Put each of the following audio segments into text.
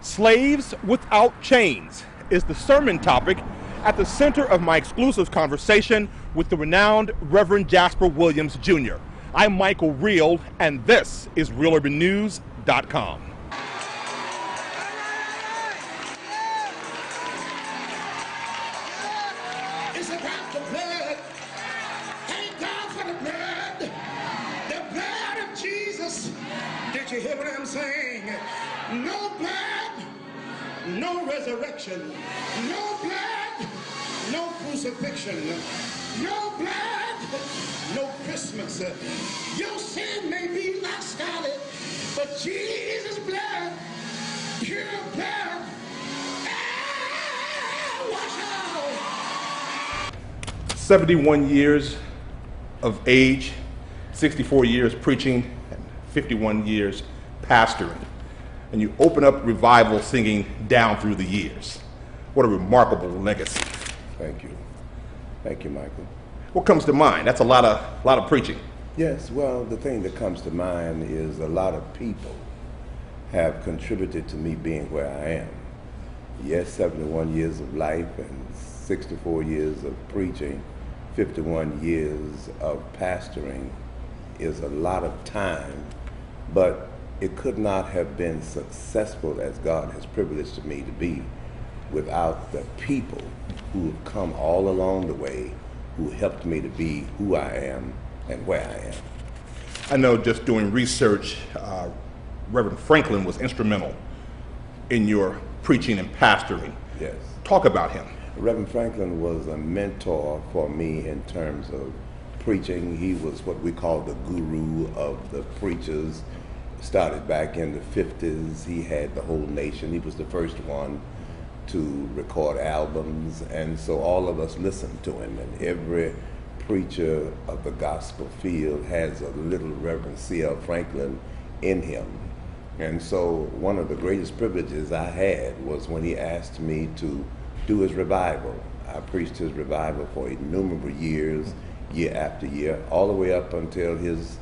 Slaves Without Chains is the sermon topic at the center of my exclusive conversation with the renowned Reverend Jasper Williams, Jr. I'm Michael Reel, and this is ReelUrbanNews.com. It's about the blood. Thank God for the blood. The blood of Jesus. Did you hear what I'm saying? No blood, no resurrection. No blood, no crucifixion. No blood, no Christmas. Your sin may be like scarlet, but Jesus' blood, pure blood, wash out. 71 years of age, 64 years preaching, and 51 years pastoring. And you open up revival singing Down Through the Years. What a remarkable legacy. Thank you. Thank you, Michael. What comes to mind? That's a lot of preaching. Yes, well, the thing that comes to mind is a lot of people have contributed to me being where I am. Yes, 71 years of life and 64 years of preaching, 51 years of pastoring is a lot of time, but it could not have been successful as God has privileged me to be without the people who have come all along the way, who helped me to be who I am and where I am. I know just doing research, Reverend Franklin was instrumental in your preaching and pastoring. Yes. Talk about him. Reverend Franklin was a mentor for me in terms of preaching. He was what we call the guru of the preachers. Started back in the 50s. He had the whole nation. He was the first one to record albums, and so all of us listened to him, and every preacher of the gospel field has a little Reverend C.L. Franklin in him. And so one of the greatest privileges I had was when he asked me to do his revival. I preached his revival for innumerable years, year after year, all the way up until his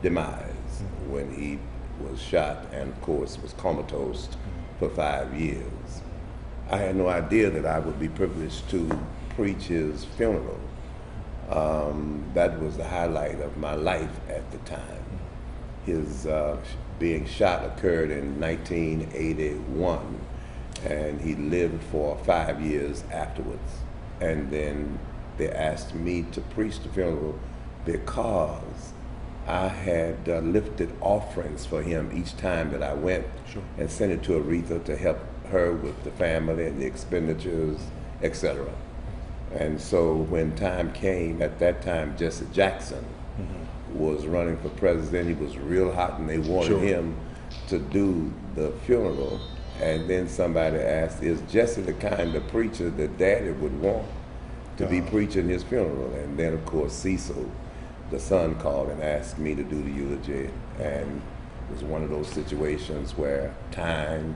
demise, when he was shot and, of course, was comatose for 5 years. I had no idea that I would be privileged to preach his funeral. That was the highlight of my life at the time. His being shot occurred in 1981, and he lived for 5 years afterwards. And then they asked me to preach the funeral because I had lifted offerings for him each time that I went. Sure. And sent it to Aretha to help her with the family and the expenditures, etc. And so when time came, at that time Jesse Jackson was running for president. He was real hot, and they wanted him to do the funeral. And then somebody asked, is Jesse the kind of preacher that Daddy would want to be preaching his funeral? And then, of course, Cecil, the son, called and asked me to do the eulogy. And it was one of those situations where time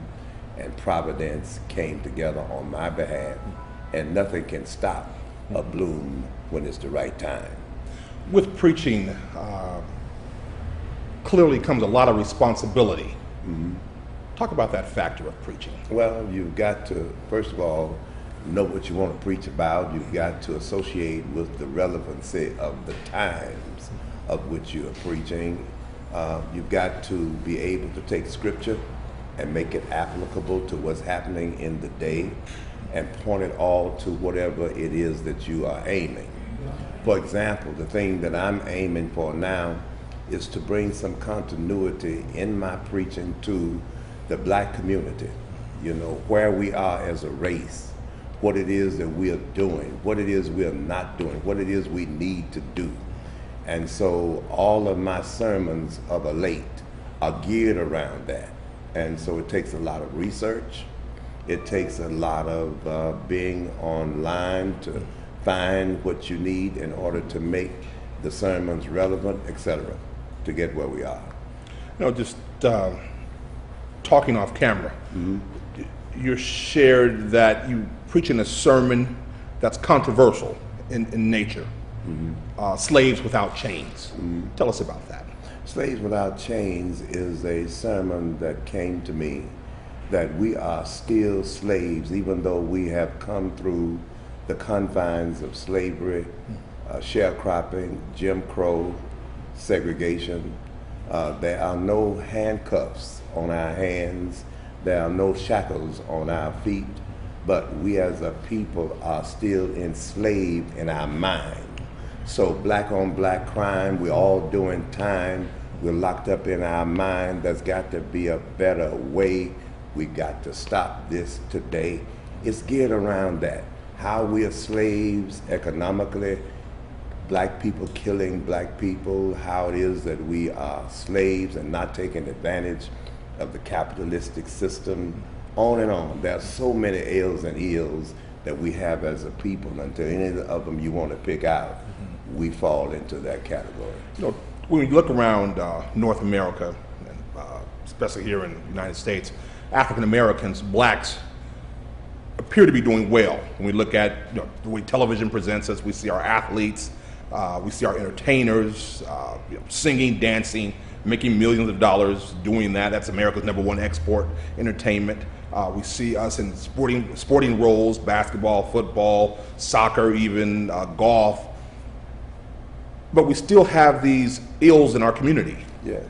and providence came together on my behalf, and nothing can stop a bloom when it's the right time. With preaching, clearly comes a lot of responsibility. Talk about that factor of preaching. Well, you've got to, first of all, know what you want to preach about. You've got to associate with the relevancy of the times of which you are preaching. You've got to be able to take scripture and make it applicable to what's happening in the day, and point it all to whatever it is that you are aiming. For example, the thing that I'm aiming for now is to bring some continuity in my preaching to the black community. You know, where we are as a race, what it is that we are doing, what it is we are not doing, what it is we need to do. And so all of my sermons of late are geared around that. And so it takes a lot of research. It takes a lot of being online to find what you need in order to make the sermons relevant, etc., to get where we are. No, just talking off camera, you shared that you preaching a sermon that's controversial in nature. Slaves Without Chains. Tell us about that. Slaves Without Chains is a sermon that came to me that we are still slaves, even though we have come through the confines of slavery, sharecropping, Jim Crow, segregation. There are no handcuffs on our hands. There are no shackles on our feet. But we as a people are still enslaved in our mind. So black on black crime, we're all doing time. We're locked up in our mind. There's got to be a better way. We got to stop this today. It's geared around that. How we are slaves economically, black people killing black people, how it is that we are slaves and not taking advantage of the capitalistic system, on and on. There are so many ills and ills that we have as a people. Until any of them you want to pick out, we fall into that category. You know, when you look around North America, and, especially here in the United States, African Americans, blacks, appear to be doing well. When we look at the way television presents us, we see our athletes, we see our entertainers singing, dancing, making millions of dollars doing that. That's America's #1 export, entertainment. We see us in sporting roles, basketball, football, soccer, even golf. But we still have these ills in our community. Yes.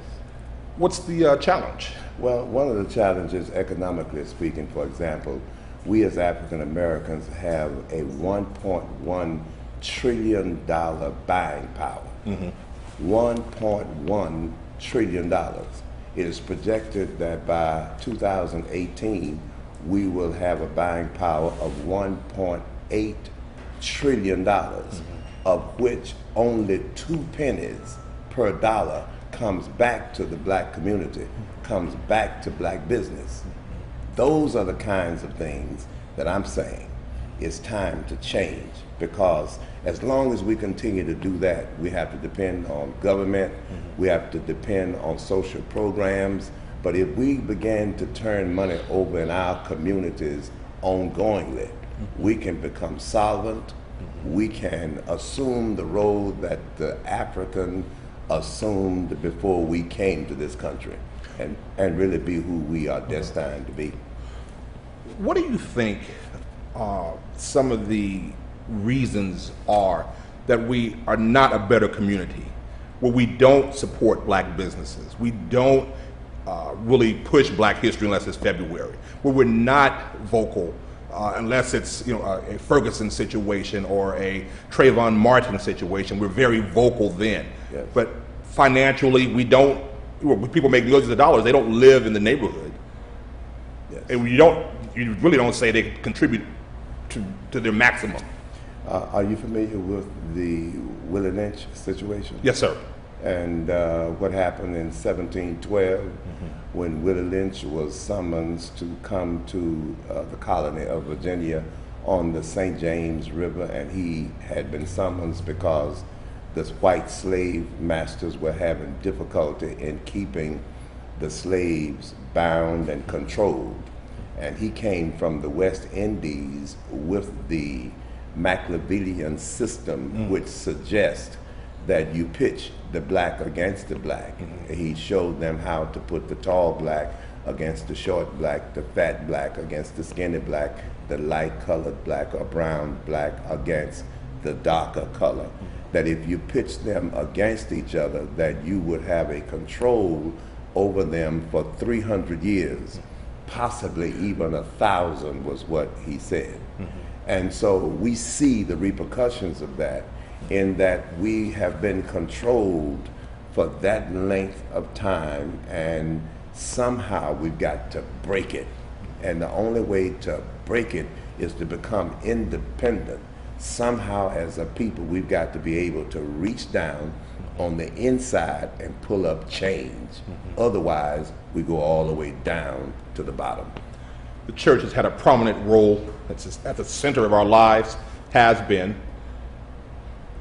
What's the challenge? Well, one of the challenges, economically speaking, for example, we as African Americans have a $1.1 trillion buying power. $1.1 trillion. It is projected that by 2018, we will have a buying power of $1.8 trillion, of which only 2 pennies per dollar comes back to the black community, comes back to black business. Those are the kinds of things that I'm saying it's time to change, because as long as we continue to do that, we have to depend on government, we have to depend on social programs. But if we begin to turn money over in our communities ongoingly, we can become solvent, we can assume the role that the African assumed before we came to this country, and really be who we are destined to be. What do you think some of the reasons are that we are not a better community, where we don't support black businesses, we don't really push black history unless it's February, where we're not vocal unless it's a Ferguson situation or a Trayvon Martin situation? We're very vocal then. Yes. But financially, we don't. When people make millions of dollars, they don't live in the neighborhood. Yes. And you really don't say they contribute to their maximum. Are you familiar with the Willie Lynch situation? Yes, sir. And what happened in 1712 when Willie Lynch was summoned to come to the colony of Virginia on the St. James River, and he had been summoned because the white slave masters were having difficulty in keeping the slaves bound and controlled. And he came from the West Indies with the Machiavellian system, which suggests that you pitch the black against the black. He showed them how to put the tall black against the short black, the fat black against the skinny black, the light colored black or brown black against the darker color. That if you pitch them against each other, that you would have a control over them for 300 years, possibly even 1,000 was what he said. And so we see the repercussions of that, in that we have been controlled for that length of time, and somehow we've got to break it. And the only way to break it is to become independent. Somehow as a people, we've got to be able to reach down on the inside and pull up change. Otherwise, we go all the way down to the bottom. The church has had a prominent role. It's at the center of our lives, has been.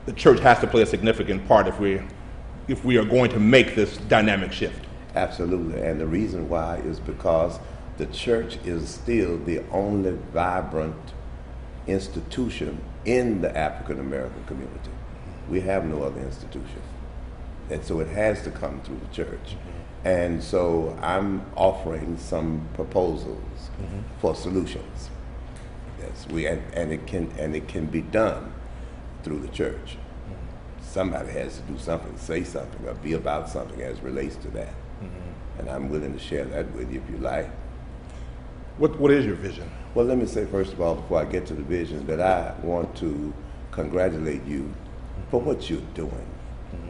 The church has to play a significant part if we are going to make this dynamic shift. Absolutely, and the reason why is because the church is still the only vibrant institution in the African American community. We have no other institution. And so it has to come through the church. And so I'm offering some proposals for solutions. Yes, and it can be done through the church. Somebody has to do something, say something, or be about something as relates to that. And I'm willing to share that with you if you like. What is your vision? Well, let me say first of all, before I get to the vision, that I want to congratulate you for what you're doing.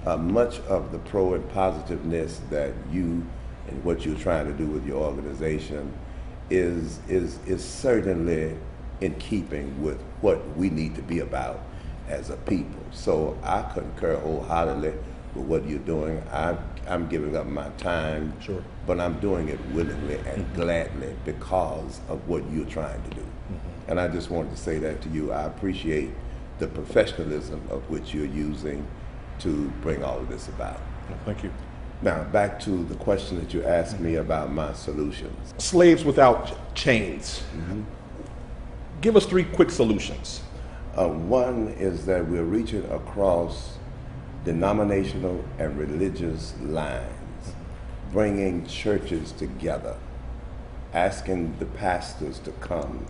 Much of the pro and positiveness that you and what you're trying to do with your organization is certainly in keeping with what we need to be about as a people. So I concur wholeheartedly with what you're doing. I'm giving up my time, Sure. but I'm doing it willingly and gladly because of what you're trying to do. And I just wanted to say that to you. I appreciate the professionalism of which you're using to bring all of this about. Thank you. Now, back to the question that you asked me about my solutions. Slaves without chains. Give us 3 quick solutions. One is that we're reaching across denominational and religious lines, bringing churches together, asking the pastors to come,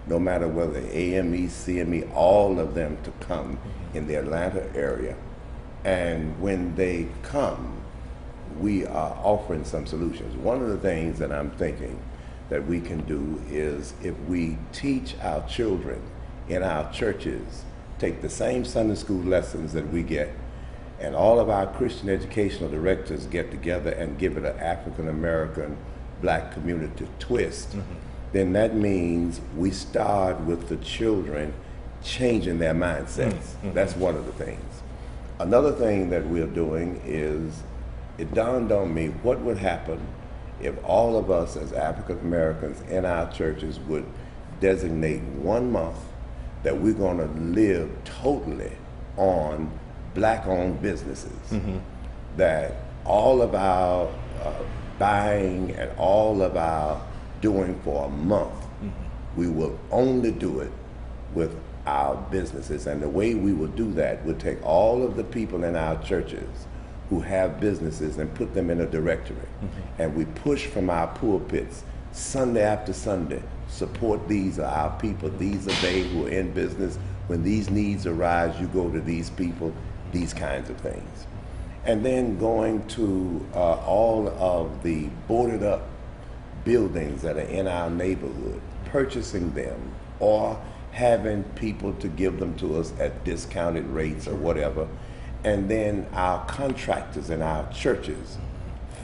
no matter whether AME, CME, all of them to come in the Atlanta area. And when they come, we are offering some solutions. One of the things that I'm thinking that we can do is if we teach our children in our churches, take the same Sunday school lessons that we get, and all of our Christian educational directors get together and give it an African American black community twist, then that means we start with the children changing their mindsets. That's one of the things. Another thing that we're doing is, it dawned on me what would happen if all of us as African Americans in our churches would designate 1 month that we're going to live totally on black-owned businesses. That all of our buying and all of our doing for a month, we will only do it with our businesses. And the way we will do that would take all of the people in our churches who have businesses and put them in a directory. And we push from our pulpits Sunday after Sunday, support these are our people, these are they who are in business. When these needs arise, you go to these people, these kinds of things. And then going to all of the boarded up buildings that are in our neighborhood, purchasing them or having people to give them to us at discounted rates or whatever. And then our contractors in our churches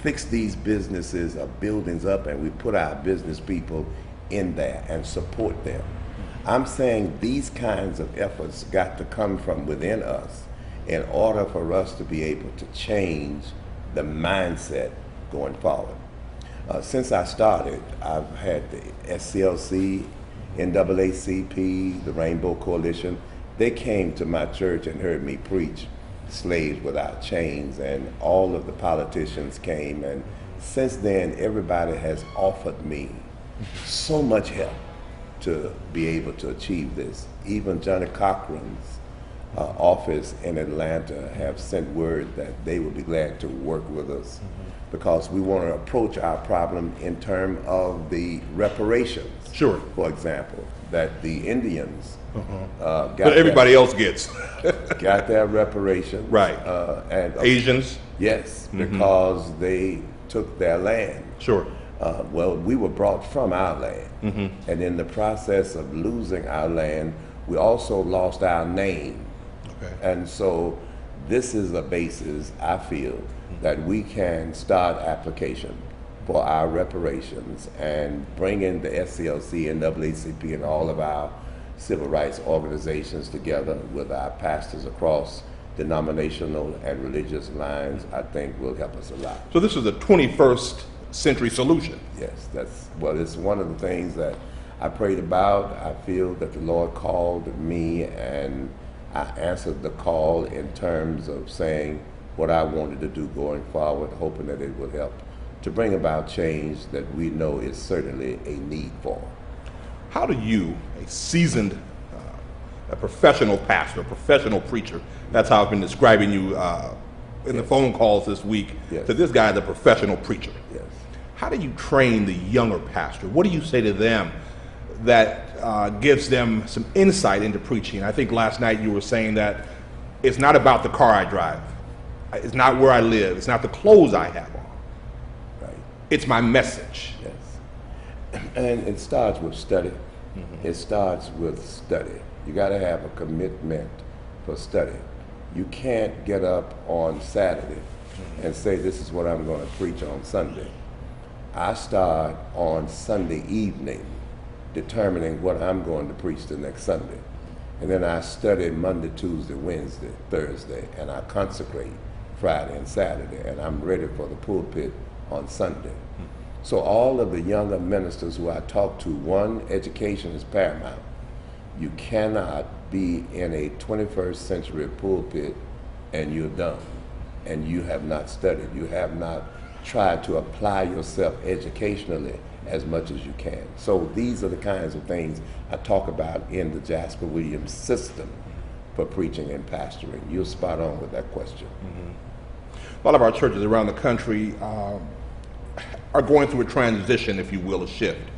fix these businesses or buildings up, and we put our business people in there and support them. I'm saying these kinds of efforts got to come from within us in order for us to be able to change the mindset going forward. Since I started, I've had the SCLC, NAACP, the Rainbow Coalition. They came to my church and heard me preach Slaves Without Chains, and all of the politicians came, and since then everybody has offered me so much help to be able to achieve this. Even Johnny Cochran's office in Atlanta have sent word that they would be glad to work with us because we want to approach our problem in terms of the reparations. Sure. For example, that the Indians got But everybody else gets. got their reparation. Right. And Asians. yes, because they took their land. Sure. Well, we were brought from our land. And in the process of losing our land, we also lost our name. Okay. And so this is a basis, I feel, that we can start application for our reparations and bring in the SCLC and NAACP and all of our civil rights organizations together with our pastors across denominational and religious lines. I think will help us a lot. So this is a 21st century solution. Yes, it's one of the things that I prayed about. I feel that the Lord called me, and I answered the call in terms of saying what I wanted to do going forward, hoping that it would help to bring about change that we know is certainly a need for. How do you, a seasoned, a professional pastor, a professional preacher, that's how I've been describing you in the phone calls this week Yes. that this guy is a professional preacher. Yes. How do you train the younger pastor? What do you say to them that gives them some insight into preaching? I think last night you were saying that it's not about the car I drive. It's not where I live. It's not the clothes I have on. Right. It's my message. Yes. And it starts with study. It starts with study. You got to have a commitment for study. You can't get up on Saturday and say, this is what I'm going to preach on Sunday. I start on Sunday evening determining what I'm going to preach the next Sunday. And then I study Monday, Tuesday, Wednesday, Thursday, and I consecrate Friday and Saturday, and I'm ready for the pulpit on Sunday. So all of the younger ministers who I talk to, one, education is paramount. You cannot be in a 21st century pulpit and you're dumb, and you have not studied. You have not tried to apply yourself educationally as much as you can. So these are the kinds of things I talk about in the Jasper Williams system for preaching and pastoring. You're spot on with that question. A lot of our churches around the country are going through a transition, if you will, a shift.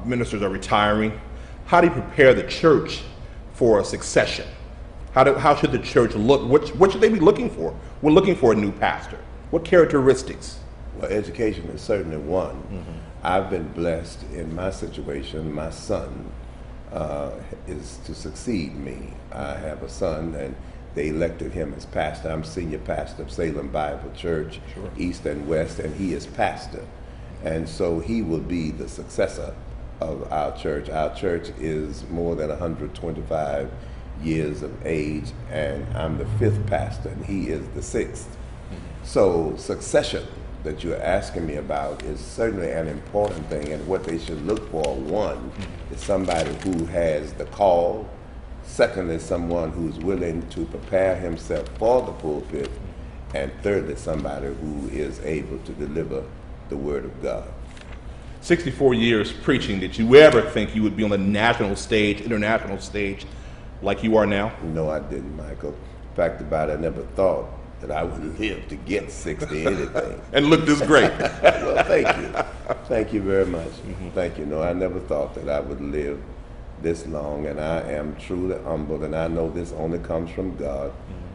Ministers are retiring. How do you prepare the church for a succession? How should the church look? What should they be looking for? We're looking for a new pastor. What characteristics? Well, education is certainly one. I've been blessed in my situation. My son is to succeed me. I have a son, and they elected him as pastor. I'm senior pastor of Salem Bible Church, East and West, and he is pastor. And so he will be the successor of our church. Our church is more than 125 years of age, and I'm the 5th pastor, and he is the 6th. So succession that you're asking me about is certainly an important thing, and what they should look for, one, is somebody who has the call. Secondly, someone who's willing to prepare himself for the pulpit. And thirdly, somebody who is able to deliver the word of God. 64 years preaching. Did you ever think you would be on the national stage, international stage, like you are now? No, I didn't, Michael. Fact about it, I never thought that I would live to get 60 anything. And look this great. Well, thank you. Thank you very much. Thank you. No, I never thought that I would live this long, and I am truly humbled, and I know this only comes from God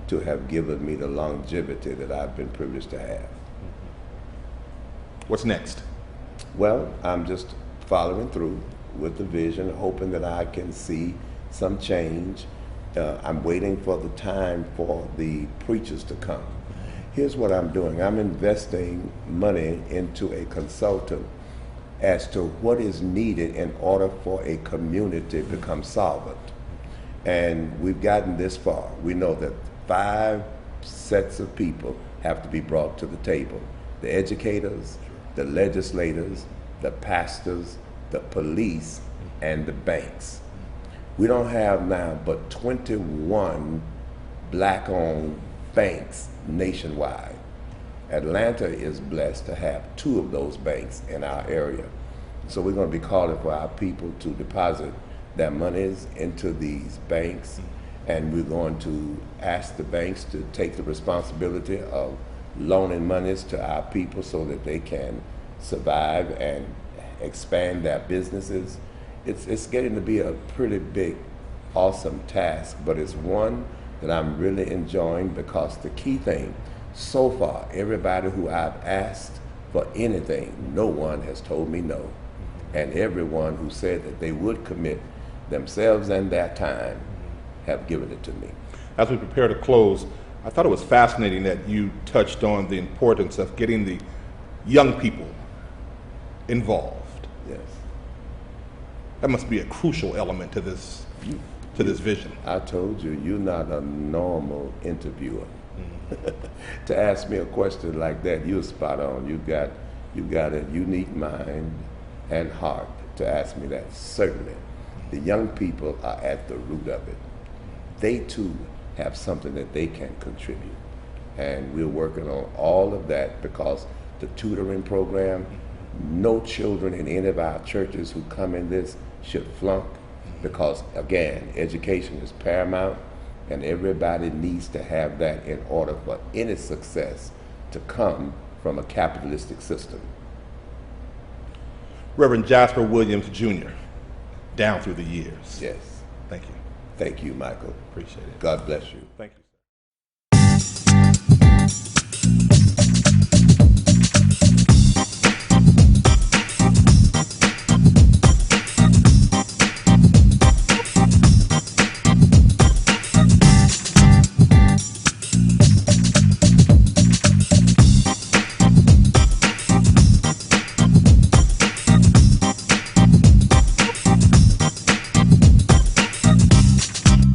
to have given me the longevity that I've been privileged to have. What's next? Well, I'm just following through with the vision, hoping that I can see some change. I'm waiting for the time for the preachers to come. Here's what I'm doing. I'm investing money into a consultant as to what is needed in order for a community to become solvent. And we've gotten this far. We know that 5 sets of people have to be brought to the table: the educators, the legislators, the pastors, the police, and the banks. We don't have now but 21 black-owned banks nationwide. Atlanta is blessed to have 2 of those banks in our area. So we're going to be calling for our people to deposit their monies into these banks, and we're going to ask the banks to take the responsibility of loaning monies to our people so that they can survive and expand their businesses. It's getting to be a pretty big, awesome task, but it's one that I'm really enjoying, because the key thing, so far, everybody who I've asked for anything, no one has told me no. And everyone who said that they would commit themselves and their time have given it to me. As we prepare to close, I thought it was fascinating that you touched on the importance of getting the young people involved. Yes. That must be a crucial element to this vision. I told you, you're not a normal interviewer. To ask me a question like that, you're spot on. You got a unique mind and heart to ask me that. Certainly, the young people are at the root of it. They too have something that they can contribute, and we're working on all of that, because the tutoring program, no children in any of our churches who come in this should flunk, because again, education is paramount. And everybody needs to have that in order for any success to come from a capitalistic system. Reverend Jasper Williams, Jr., down through the years. Yes. Thank you. Thank you, Michael. Appreciate it. God bless you. Thank you.